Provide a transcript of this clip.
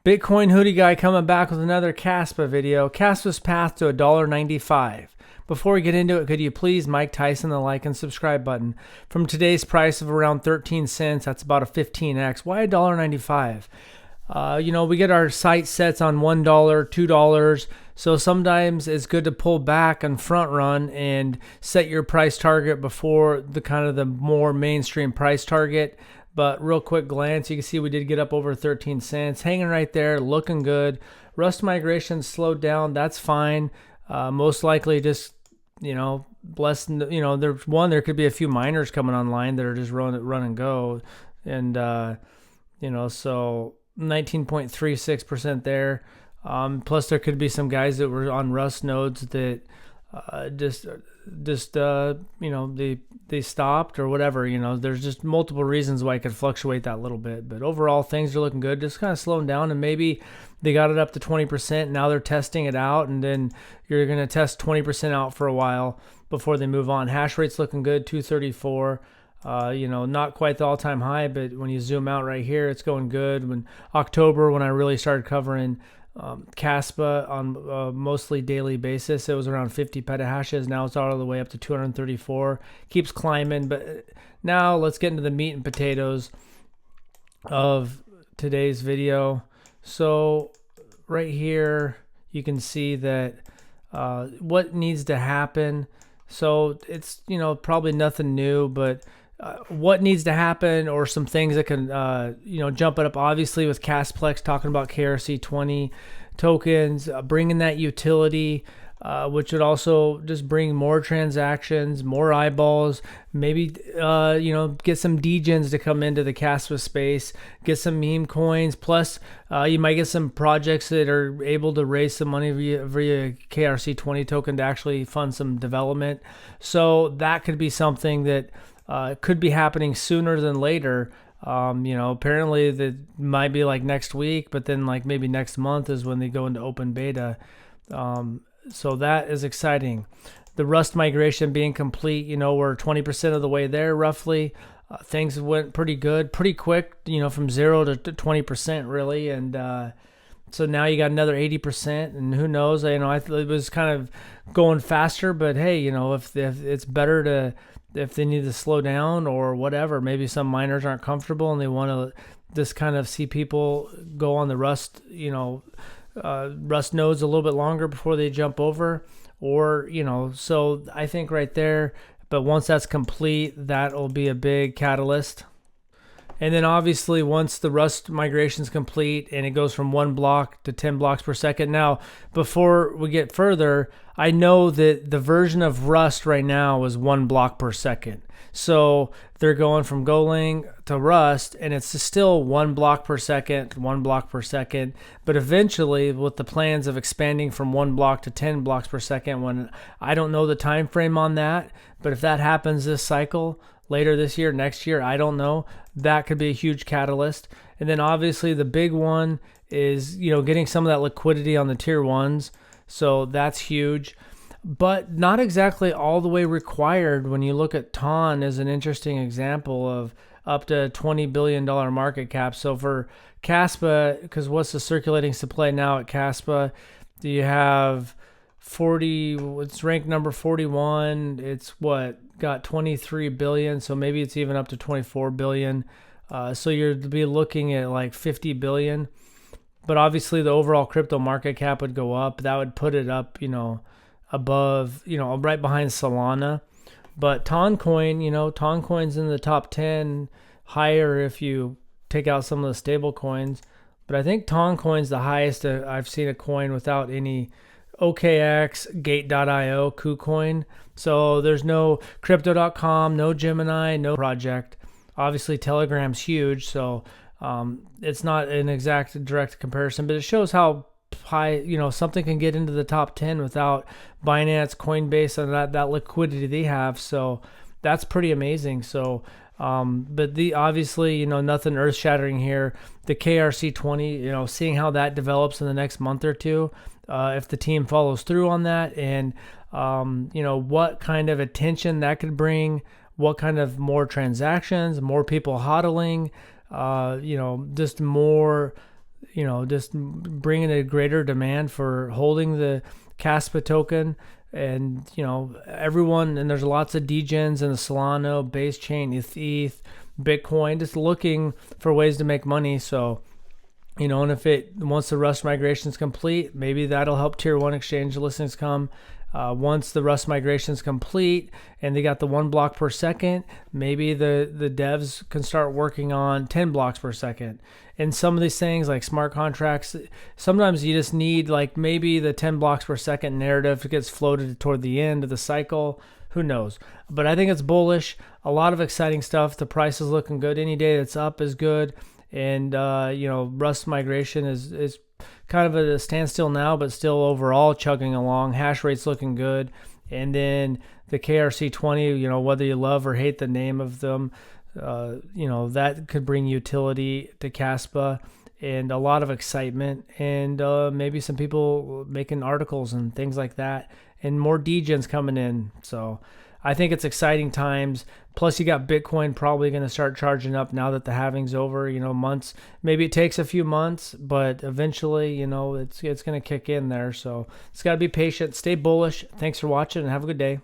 Bitcoin hoodie guy coming back with another Kaspa video. Kaspa's path to $1.95. Before we get into it, could you please Mike Tyson the like and subscribe button? From today's price of around 13 cents, that's about a 15x. Why $1.95? We get our sight sets on $1, $2. So sometimes it's good to pull back and front run and set your price target before the more mainstream price target. But real quick glance, you can see we did get up over 13 cents, hanging right there, looking good. Rust migration slowed down. That's fine. Most likely just, there could be a few miners coming online that are just run and go. And, so 19.36% there. Plus there could be some guys that were on Rust nodes that they stopped or whatever. There's just multiple reasons why it could fluctuate that little bit, but overall things are looking good, just kind of slowing down. And maybe they got it up to 20%, now they're testing it out, and then you're going to test 20% out for a while before they move on. Hash rate's looking good, 234. Not quite the all-time high, but when you zoom out right here, it's going good. When October, when I really started covering Kaspa on a mostly daily basis, it was around 50 petahashes. Now it's all the way up to 234. Keeps climbing. But now let's get into the meat and potatoes of today's video. So right here you can see that what needs to happen. So it's probably nothing new, but what needs to happen, or some things that can jump it up, obviously with Casplex talking about KRC20 tokens, bringing that utility, which would also just bring more transactions, more eyeballs, maybe get some degens to come into the Kaspa space, get some meme coins, plus you might get some projects that are able to raise some money via KRC20 token to actually fund some development. So that could be something that could be happening sooner than later. Apparently that might be like next week, but then like maybe next month is when they go into open beta. So that is exciting. The Rust migration being complete, we're 20% of the way there roughly. Things went pretty good, pretty quick, from 0 to 20% really. And so now you got another 80%, and who knows, it was kind of going faster, but hey, if it's better to, if they need to slow down or whatever, maybe some miners aren't comfortable and they want to just kind of see people go on the Rust, Rust nodes a little bit longer before they jump over, or, so I think right there, but once that's complete, that'll be a big catalyst. And then obviously once the Rust migration is complete and it goes from 1 block to 10 blocks per second. Now, before we get further, I know that the version of Rust right now is 1 block per second. So they're going from Golang to Rust, and it's still 1 block per second, 1 block per second. But eventually, with the plans of expanding from 1 block to 10 blocks per second, when I don't know the time frame on that, but if that happens this cycle, later this year, next year, I don't know, that could be a huge catalyst. And then obviously the big one is, getting some of that liquidity on the tier 1s. So that's huge, but not exactly all the way required. When you look at TON as an interesting example of up to $20 billion market cap. So for Kaspa, because what's the circulating supply now at Kaspa? Do you have 40, it's ranked number 41. It's got 23 billion. So maybe it's even up to 24 billion. So you're to be looking at like 50 billion. But obviously the overall crypto market cap would go up. That would put it up, above, right behind Solana. But Toncoin's in the top 10, higher if you take out some of the stable coins. But I think Toncoin's the highest I've seen a coin without any OKX, Gate.io, KuCoin. So there's no Crypto.com, no Gemini, no project. Obviously Telegram's huge, so it's not an exact direct comparison, but it shows how high, something can get into the top 10 without Binance, Coinbase, and that liquidity they have. So that's pretty amazing. So, but obviously, nothing earth shattering here. The KRC20, seeing how that develops in the next month or two, if the team follows through on that, and, what kind of attention that could bring, what kind of more transactions, more people hodling, just more just bringing a greater demand for holding the Kaspa token. And, everyone, and there's lots of degens in the Solana, base chain, ETH, Bitcoin, just looking for ways to make money. So, and once the Rust migration is complete, maybe that'll help tier 1 exchange listings come. Once the Rust migration is complete and they got the 1 block per second, maybe the devs can start working on 10 blocks per second. And some of these things like smart contracts, sometimes you just need like maybe the 10 blocks per second narrative gets floated toward the end of the cycle. Who knows? But I think it's bullish. A lot of exciting stuff. The price is looking good. Any day that's up is good. And, Rust migration is kind of at a standstill now, but still overall chugging along. Hash rate's looking good. And then the KRC20, whether you love or hate the name of them, that could bring utility to Kaspa and a lot of excitement, and maybe some people making articles and things like that, and more degens coming in. So I think it's exciting times. Plus, you got Bitcoin probably going to start charging up now that the halving's over. Months. Maybe it takes a few months, but eventually, it's going to kick in there. So it's got to be patient. Stay bullish. Thanks for watching, and have a good day.